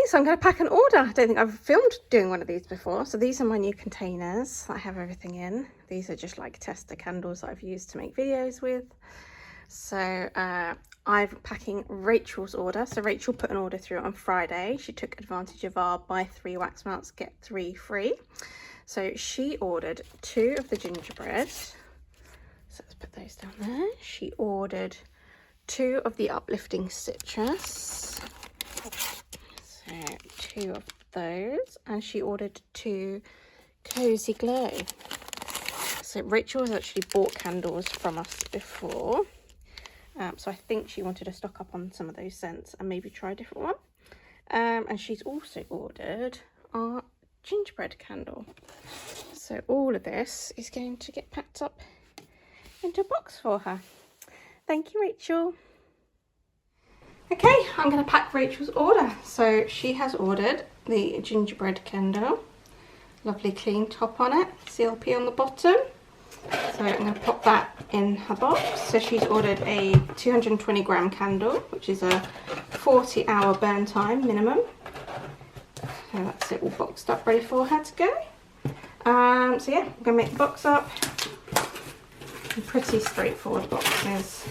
so I'm going to pack an order. I don't think I've filmed doing one of these before. So these are my new containers that I have everything in. These are just like tester candles that I've used to make videos with. So I'm packing Rachel's order. So Rachel put an order through on Friday. She took advantage of our buy 3 wax melts, get 3 free. So she ordered 2 of the gingerbread. So let's put those down there. She ordered 2 of the uplifting citrus. So 2 of those. And she ordered 2 cozy glow. So Rachel has actually bought candles from us before. So I think she wanted to stock up on some of those scents and maybe try a different one. And she's also ordered our gingerbread candle. So all of this is going to get packed up into a box for her. Thank you, Rachel. Okay, I'm going to pack Rachel's order. So she has ordered the gingerbread candle. Lovely clean top on it, CLP on the bottom. So I'm going to pop that in her box. So she's ordered a 220 gram candle, which is a 40-hour burn time minimum. So that's it all boxed up, ready for her to go. So yeah, I'm going to make the box up. Pretty straightforward boxes.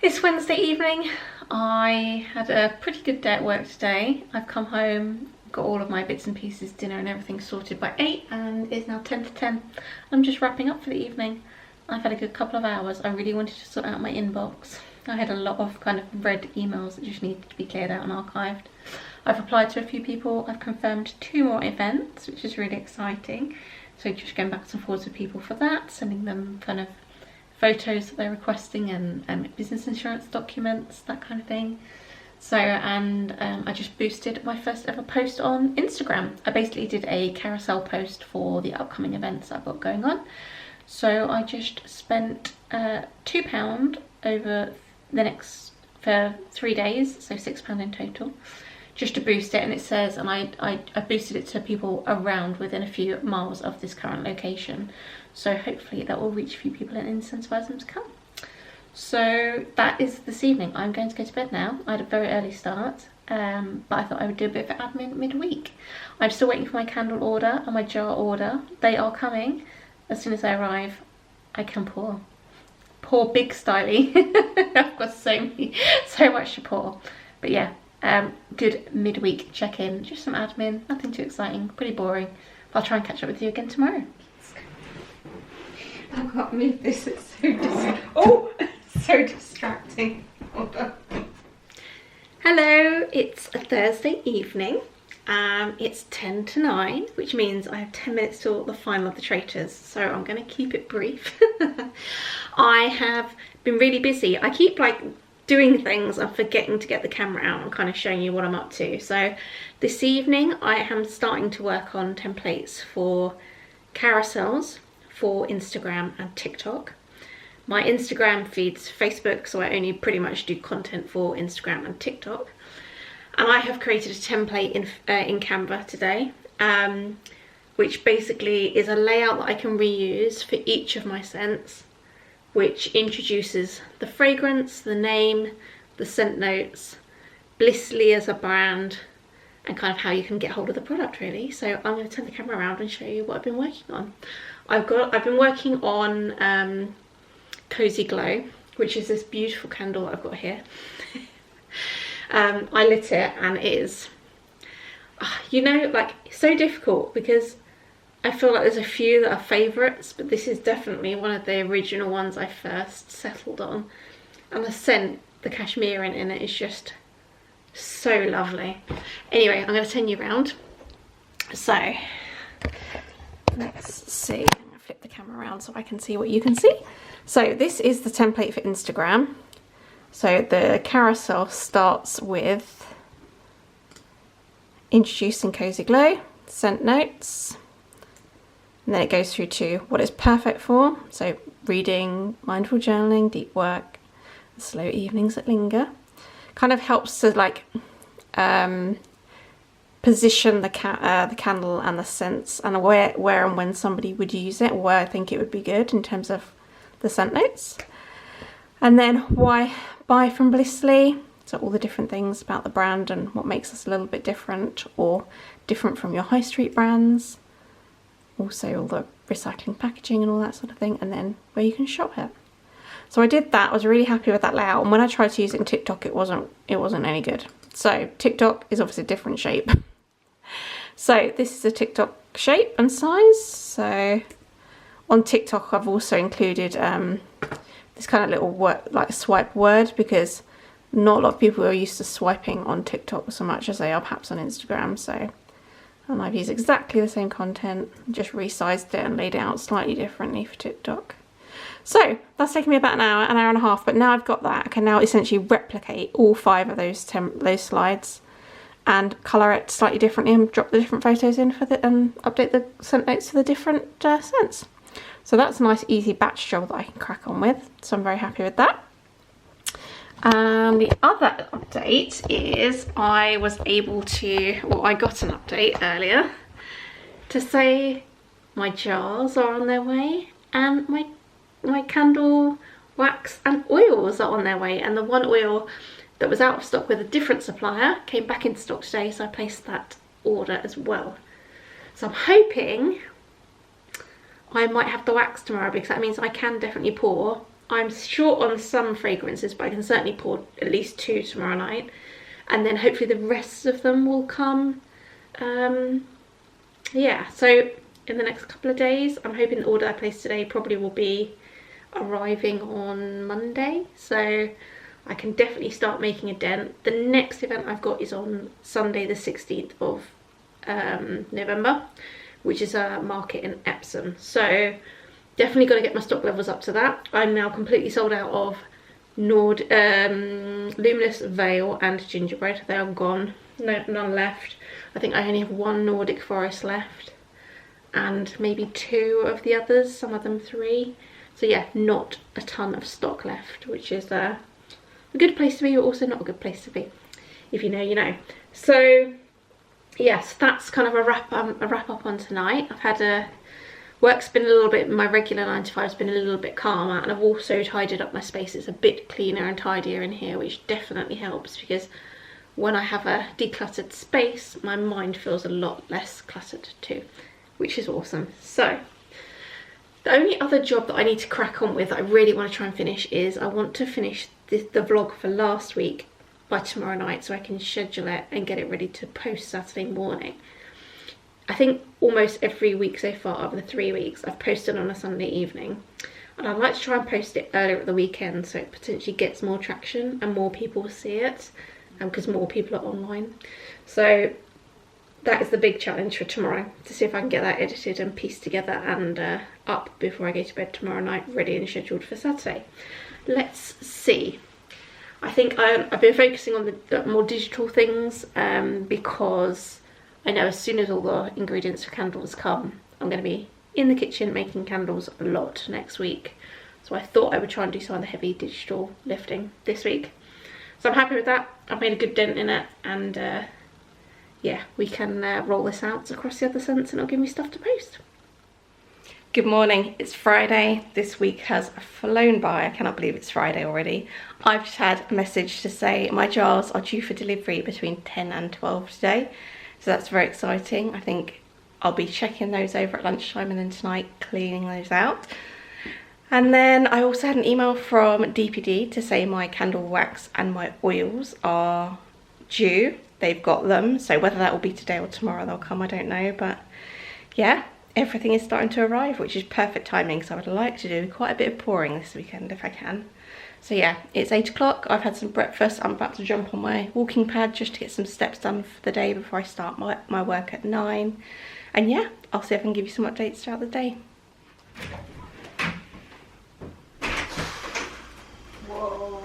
It's Wednesday evening. I had a pretty good day at work today. I've come home, got all of my bits and pieces, dinner and everything sorted by 8, and it's now 10 to 10. I'm just wrapping up for the evening. I've had a good couple of hours. I really wanted to sort out my inbox. I had a lot of kind of red emails that just needed to be cleared out and archived. I've replied to a few people. I've confirmed 2 more events, which is really exciting. So just going back and forwards with people for that, sending them kind of photos that they're requesting and business insurance documents, that kind of thing. So, and I just boosted my first ever post on Instagram. I basically did a carousel post for the upcoming events I've got going on. So I just spent £2 over the next, for 3 days, so £6 in total, just to boost it. And it says, and I boosted it to people around within a few miles of this current location. So hopefully that will reach a few people and incentivize them to come. So that is this evening. I'm going to go to bed now. I had a very early start, but I thought I would do a bit of admin midweek. I'm still waiting for my candle order and my jar order. They are coming. As soon as they arrive, I can pour. Pour big styly. I've got so much to pour. But yeah, good midweek check-in. Just some admin, nothing too exciting, pretty boring. I'll try and catch up with you again tomorrow. I can't move this, it's so distracting. Hold on. Hello, it's a Thursday evening. It's 10 to 9, which means I have 10 minutes till the final of the Traitors, so I'm going to keep it brief. I have been really busy. I keep like doing things and forgetting to get the camera out and kind of showing you what I'm up to. So this evening I am starting to work on templates for carousels for Instagram and TikTok. My Instagram feeds Facebook, so I only pretty much do content for Instagram and TikTok. And I have created a template in Canva today, which basically is a layout that I can reuse for each of my scents, which introduces the fragrance, the name, the scent notes, Blissli as a brand, and kind of how you can get hold of the product really. So I'm going to turn the camera around and show you what I've been working on. I've been working on Cozy Glow, which is this beautiful candle that I've got here. I lit it and it is, you know, like so difficult because I feel like there's a few that are favourites, but this is definitely one of the original ones I first settled on. And the scent, the cashmere in it is just so lovely. Anyway, I'm going to turn you around. So, let's see. I'm going to flip the camera around so I can see what you can see. So this is the template for Instagram. So the carousel starts with introducing Cozy Glow, scent notes, and then it goes through to what it's perfect for. So reading, mindful journaling, deep work, slow evenings that linger. Kind of helps to like position the candle and the scents and where and when somebody would use it, where I think it would be good in terms of the scent notes. And then why buy from blissli, so all the different things about the brand and what makes us a little bit different or different from your high street brands. Also all the recycling packaging and all that sort of thing, and then where you can shop it. So I did that. I was really happy with that layout, and when I tried to use it in TikTok it wasn't any good. So TikTok is obviously a different shape. So this is a TikTok shape and size. So on TikTok I've also included this kind of little word, like swipe word, because not a lot of people are used to swiping on TikTok so much as they are perhaps on Instagram. So, and I've used exactly the same content, just resized it and laid it out slightly differently for TikTok. So that's taken me about an hour and a half, but now I've got that, I can now essentially replicate all 5 of those slides and colour it slightly differently and drop the different photos in for the and update the scent notes for the different scents. So that's a nice easy batch job that I can crack on with. So I'm very happy with that. The other update is I was able to, well, I got an update earlier to say my jars are on their way and my candle wax and oils are on their way, and the one oil that was out of stock with a different supplier came back into stock today, so I placed that order as well. So I'm hoping I might have the wax tomorrow, because that means I can definitely pour. I'm short on some fragrances, but I can certainly pour at least 2 tomorrow night, and then hopefully the rest of them will come. Yeah, so in the next couple of days, I'm hoping the order I placed today probably will be arriving on Monday, so I can definitely start making a dent. The next event I've got is on Sunday the 16th of November, which is a market in Epsom, so definitely got to get my stock levels up to that. I'm now completely sold out of Luminous Veil and Gingerbread. They are gone, none left. I think I only have 1 Nordic Forest left and maybe 2 of the others, some of them 3. So yeah, not a ton of stock left, which is a good place to be, but also not a good place to be. If you know, you know. So yes, that's kind of a wrap up on tonight. I've had work's been a little bit, my regular 9 to 5 has been a little bit calmer, and I've also tidied up my space. It's a bit cleaner and tidier in here, which definitely helps, because when I have a decluttered space, my mind feels a lot less cluttered too, which is awesome. So the only other job that I need to crack on with, that I really want to try and finish, is I want to finish the vlog for last week by tomorrow night, so I can schedule it and get it ready to post Saturday morning. I think almost every week so far, over the 3 weeks, I've posted on a Sunday evening, and I'd like to try and post it earlier at the weekend so it potentially gets more traction and more people see it, because more people are online. So that is the big challenge for tomorrow, to see if I can get that edited and pieced together and up before I go to bed tomorrow night, ready and scheduled for Saturday. Let's see. I think I've been focusing on the more digital things, because I know as soon as all the ingredients for candles come, I'm going to be in the kitchen making candles a lot next week. So I thought I would try and do some of the heavy digital lifting this week. So I'm happy with that. I've made a good dent in it, and yeah, we can roll this out across the other scents and it'll give me stuff to post. Good morning, it's Friday. This week has flown by. I cannot believe it's Friday already. I've just had a message to say my jars are due for delivery between 10 and 12 today. So that's very exciting. I think I'll be checking those over at lunchtime and then tonight cleaning those out. And then I also had an email from DPD to say my candle wax and my oils are due. They've got them, so whether that will be today or tomorrow they'll come, I don't know. But yeah, everything is starting to arrive, which is perfect timing, so I would like to do quite a bit of pouring this weekend if I can. So yeah, it's 8 o'clock, I've had some breakfast, I'm about to jump on my walking pad just to get some steps done for the day before I start my work at 9. And yeah, I'll see if I can give you some updates throughout the day. Whoa.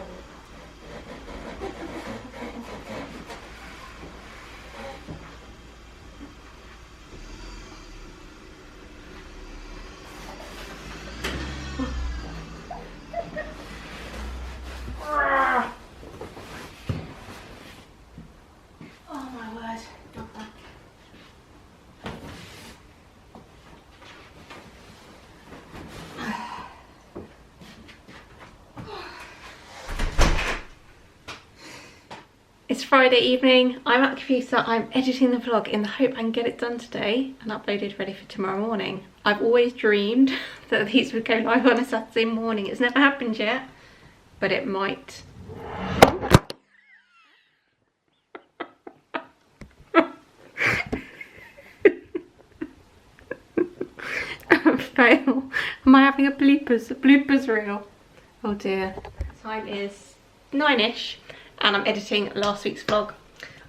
Oh my word. It's Friday evening, I'm at the computer, I'm editing the vlog in the hope I can get it done today and uploaded ready for tomorrow morning. I've always dreamed that these would go live on a Saturday morning. It's never happened yet, but it might. Fail. Am I having a bloopers reel? Oh dear. Time is 9ish. And I'm editing last week's vlog.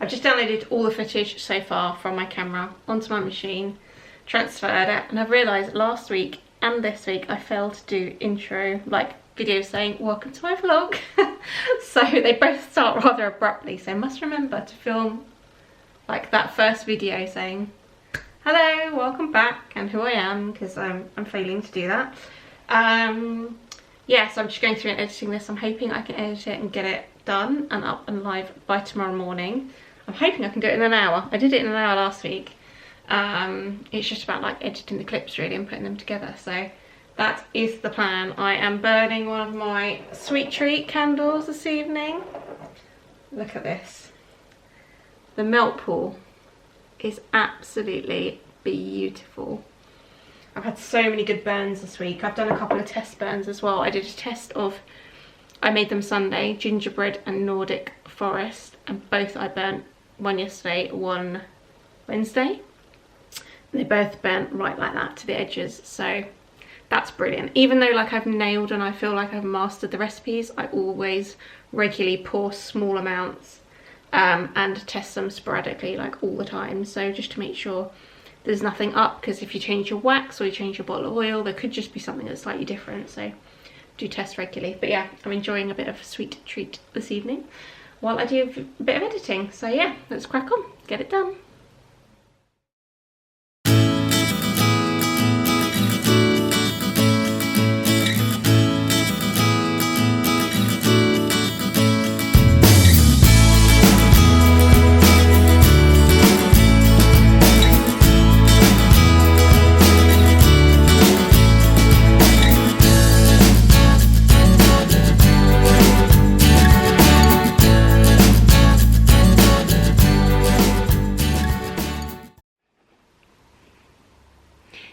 I've just downloaded all the footage so far from my camera onto my machine, transferred it, and I've realised last week and this week I failed to do intro, like videos saying welcome to my vlog. So they both start rather abruptly, so I must remember to film like that first video saying hello, welcome back, and who I am, because I'm failing to do that. Yeah, so I'm just going through and editing this. I'm hoping I can edit it and get it done and up and live by tomorrow morning. I'm hoping I can do it in an hour. I did it in an hour last week. It's just about like editing the clips really and putting them together. So that is the plan. I am burning one of my sweet treat candles this evening. Look at this. The melt pool is absolutely beautiful. I've had so many good burns this week. I've done a couple of test burns as well. I did a test of, I made them Sunday, gingerbread and Nordic forest, and both I burnt, one yesterday, one Wednesday. They both burnt right like that to the edges, so that's brilliant. Even though like I've nailed and I feel like I've mastered the recipes, I always regularly pour small amounts and test them sporadically, like all the time, so just to make sure there's nothing up, because if you change your wax or you change your bottle of oil, there could just be something that's slightly different, so do test regularly. But yeah, I'm enjoying a bit of a sweet treat this evening while I do a bit of editing. So yeah, let's crack on, get it done.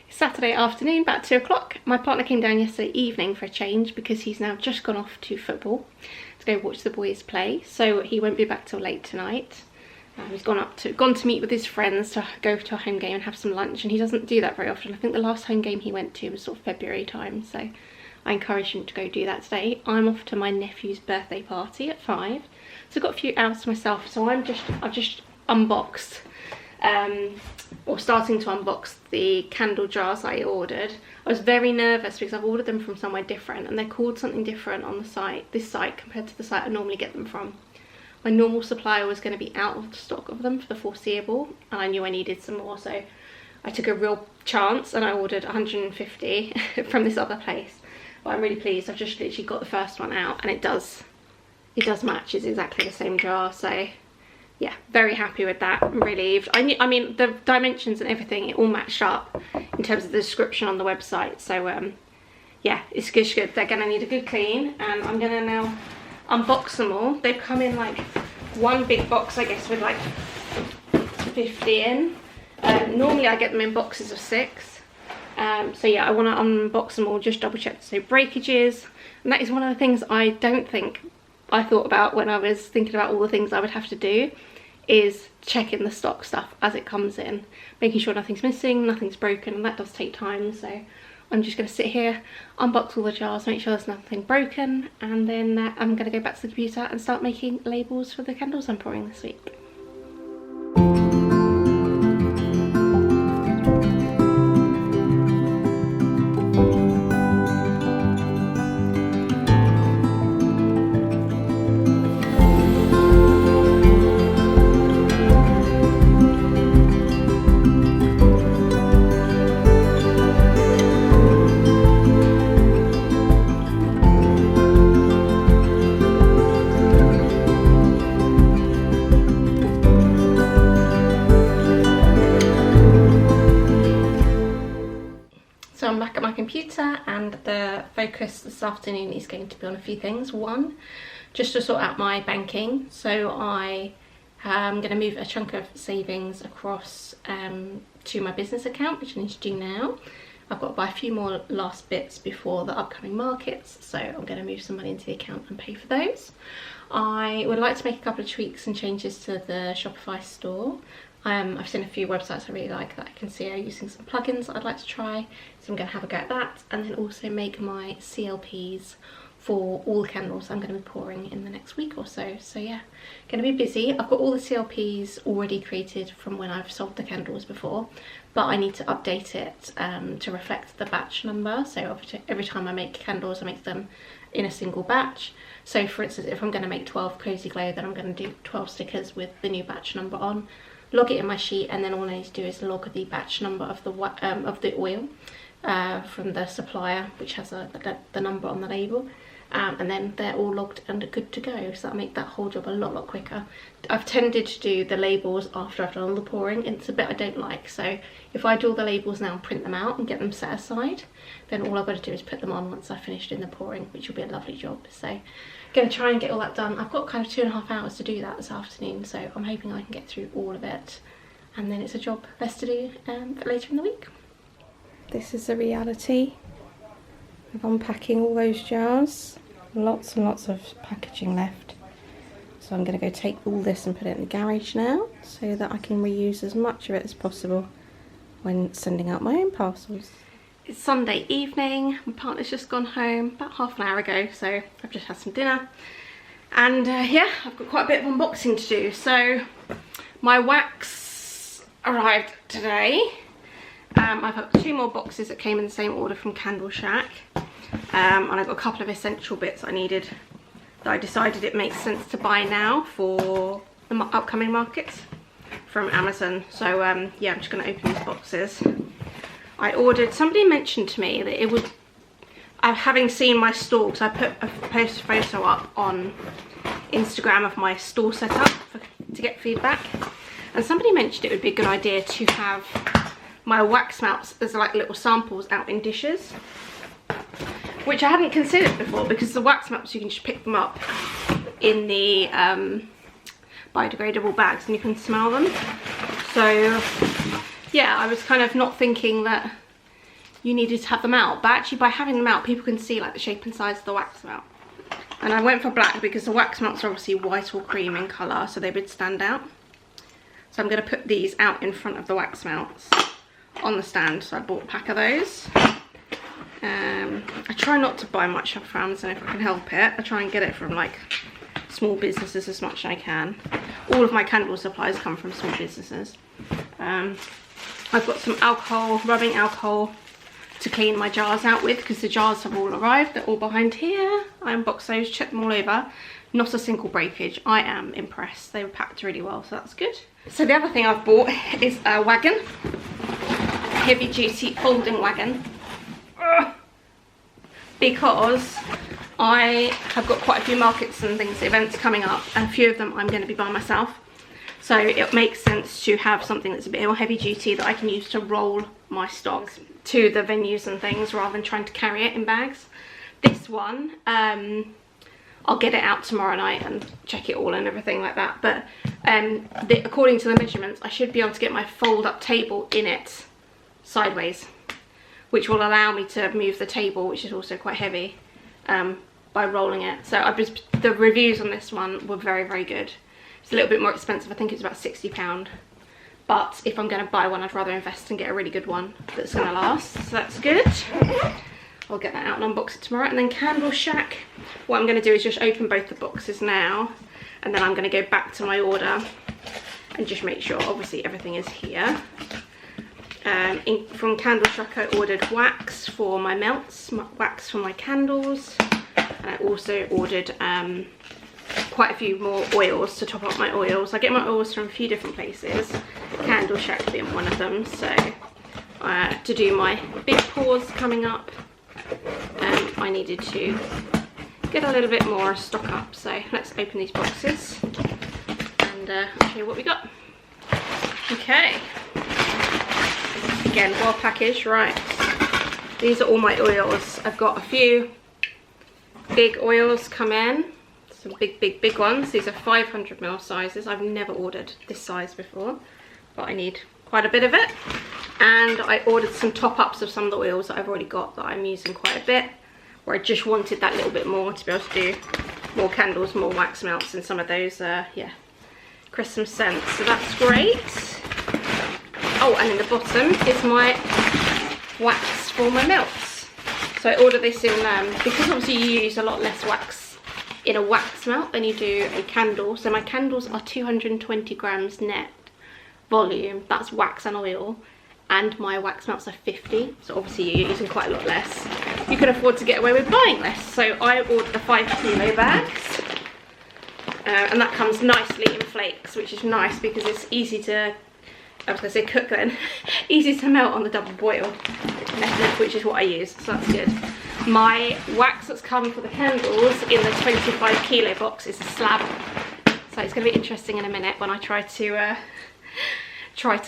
Saturday afternoon, about 2 o'clock. My partner came down yesterday evening for a change because he's now just gone off to football to go watch the boys play, so he won't be back till late tonight. He's gone to meet with his friends to go to a home game and have some lunch, and he doesn't do that very often. I think the last home game he went to was sort of February time, so I encouraged him to go do that today. I'm off to my nephew's birthday party at 5, so I've got a few hours to myself. So I've just unboxed, or starting to unbox the candle jars I ordered. I was very nervous because I've ordered them from somewhere different and they're called something different on the site, this site, compared to the site I normally get them from. My normal supplier was going to be out of stock of them for the foreseeable, and I knew I needed some more, so I took a real chance and I ordered 150 from this other place. But I'm really pleased. I've just literally got the first one out and it does match. It's exactly the same jar, so yeah, very happy with that. I'm relieved. I mean the dimensions and everything, it all matched up in terms of the description on the website, so yeah, it's good. They're gonna need a good clean, and I'm gonna now unbox them all. They've come in like one big box, I guess, with like 50 in. Normally I get them in boxes of 6, So yeah, I want to unbox them all, just double check there's no breakages. And that is one of the things I don't think I thought about when I was thinking about all the things I would have to do, is checking the stock stuff as it comes in, making sure nothing's missing, nothing's broken, and that does take time. So I'm just going to sit here, unbox all the jars, make sure there's nothing broken, and then I'm going to go back to the computer and start making labels for the candles I'm pouring this week. So I'm back at my computer, and the focus this afternoon is going to be on a few things. One, just to sort out my banking. So I am going to move a chunk of savings across to my business account, which I need to do now. I've got to buy a few more last bits before the upcoming markets, so I'm going to move some money into the account and pay for those. I would like to make a couple of tweaks and changes to the Shopify store. I've seen a few websites I really like that I can see are using some plugins I'd like to try, so I'm going to have a go at that, and then also make my CLPs for all the candles I'm going to be pouring in the next week or so. So yeah, going to be busy. I've got all the CLPs already created from when I've sold the candles before, but I need to update it to reflect the batch number. So every time I make candles, I make them in a single batch. So for instance, if I'm going to make 12 Cozy Glow, then I'm going to do 12 stickers with the new batch number on, log it in my sheet, and then all I need to do is log the batch number of the oil from the supplier, which has the number on the label, and then they're all logged and good to go. So that'll make that whole job a lot quicker. I've tended to do the labels after I've done all the pouring, and it's a bit I don't like. So if I do all the labels now and print them out and get them set aside, then all I've got to do is put them on once I've finished doing the pouring, which will be a lovely job. So going to try and get all that done. I've got kind of 2.5 hours to do that this afternoon, so I'm hoping I can get through all of it, and then it's a job less to do for later in the week. This is the reality of unpacking all those jars. Lots and lots of packaging left, so I'm going to go take all this and put it in the garage now, so that I can reuse as much of it as possible when sending out my own parcels. It's Sunday evening, my partner's just gone home about half an hour ago, so I've just had some dinner, and yeah, I've got quite a bit of unboxing to do. So my wax arrived today. I've got 2 more boxes that came in the same order from Candle Shack, and I've got a couple of essential bits I needed that I decided it makes sense to buy now for the upcoming markets from Amazon. So yeah, I'm just going to open these boxes. I ordered, somebody mentioned to me that it would, having seen my store, because I put a photo up on Instagram of my store setup to get feedback, and somebody mentioned it would be a good idea to have my wax melts as like little samples out in dishes, which I hadn't considered before, because the wax melts, you can just pick them up in the biodegradable bags and you can smell them. So yeah, I was kind of not thinking that you needed to have them out, but actually by having them out, people can see like the shape and size of the wax melt. And I went for black because the wax melts are obviously white or cream in colour, so they would stand out. So I'm going to put these out in front of the wax melts on the stand. So I bought a pack of those. I try not to buy much stuff from Amazon if I can help it. I try and get it from like small businesses as much as I can. All of my candle supplies come from small businesses. I've got some alcohol, rubbing alcohol to clean my jars out with, because the jars have all arrived. They're all behind here. I unboxed those, checked them all over. Not a single breakage. I am impressed. They were packed really well, so that's good. So the other thing I've bought is a wagon. Heavy duty folding wagon. Because I have got quite a few markets and things, events coming up, and a few of them I'm going to be by myself. So it makes sense to have something that's a bit more heavy duty that I can use to roll my stock to the venues and things, rather than trying to carry it in bags. This one, I'll get it out tomorrow night and check it all and everything like that. But according to the measurements, I should be able to get my fold up table in it sideways. which will allow me to move the table, which is also quite heavy, by rolling it. So the reviews on this one were very, very good. It's a little bit more expensive. I think it's about £60. But if I'm going to buy one, I'd rather invest and get a really good one that's going to last. So that's good. I'll get that out and unbox it tomorrow. And then Candle Shack, what I'm going to do is just open both the boxes now. And then I'm going to go back to my order and just make sure, obviously, everything is here. From Candle Shack, I ordered wax for my melts, wax for my candles. And I also ordered quite a few more oils to top up my oils. I get my oils from a few different places, Candle Shack being one of them. So to do my big pours coming up, I needed to get a little bit more stock up. So let's open these boxes and I'll show you what we got. Okay, again, well packaged. Right, these are all my oils. I've got a few big oils come in, some big ones. These are 500ml sizes. I've never ordered this size before, but I need quite a bit of it. And I ordered some top-ups of some of the oils that I've already got that I'm using quite a bit, where I just wanted that little bit more to be able to do more candles, more wax melts, and some of those yeah, Christmas scents. So that's great. Oh, and in the bottom is my wax for my melts. So I ordered this in, because obviously you use a lot less wax in a wax melt than you do a candle. So my candles are 220 grams net volume, that's wax and oil, and my wax melts are 50. So obviously you're using quite a lot less. You can afford to get away with buying less. So I ordered the 5 kilo bags, and that comes nicely in flakes, which is nice because it's easy to, I was going to say cook then, easy to melt on the double boil method, which is what I use, so that's good. My wax that's come for the candles in the 25 kilo box is a slab, so it's going to be interesting in a minute when I try to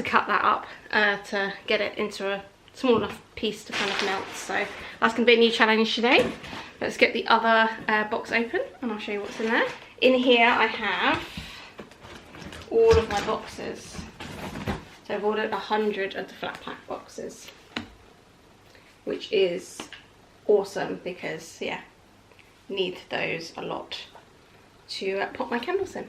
cut that up to get it into a small enough piece to kind of melt. So that's going to be a new challenge today. Let's get the other box open and I'll show you what's in there. In here I have all of my boxes. So I've ordered 100 of the flat pack boxes, which is awesome because, yeah, need those a lot to put my candles in.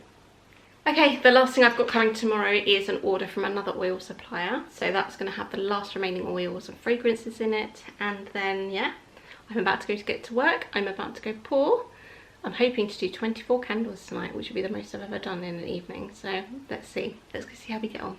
Okay, the last thing I've got coming tomorrow is an order from another oil supplier. So that's going to have the last remaining oils and fragrances in it. And then, yeah, I'm about to get to work. I'm about to go pour. I'm hoping to do 24 candles tonight, which would be the most I've ever done in an evening. So let's see. Let's go see how we get on.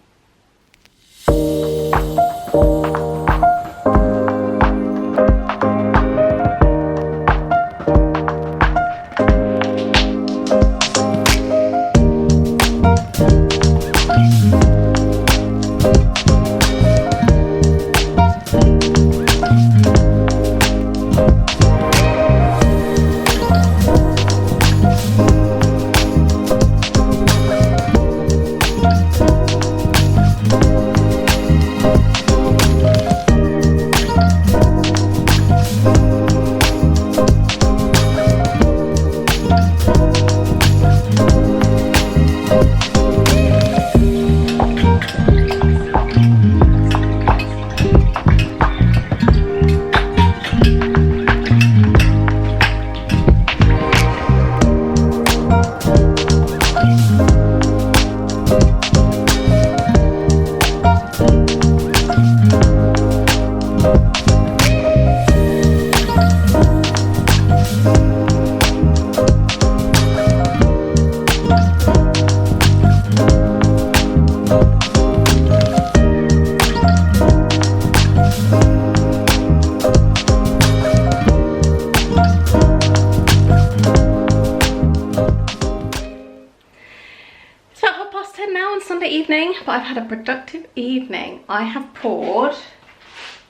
Evening, but I've had a productive evening. I have poured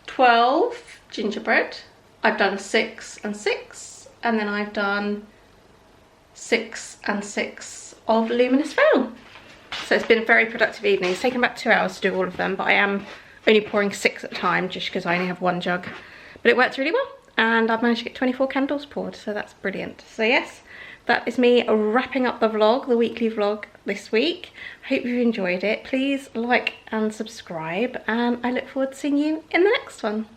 12 gingerbread, I've done 6 and 6, and then I've done 6 and 6 of luminous veil. So it's been a very productive evening. It's taken about 2 hours to do all of them, but I am only pouring 6 at a time just because I only have 1 jug. But it worked really well, and I've managed to get 24 candles poured, so that's brilliant. So yes, that is me wrapping up the vlog, the weekly vlog this week. Hope you've enjoyed it. Please like and subscribe, and I look forward to seeing you in the next one.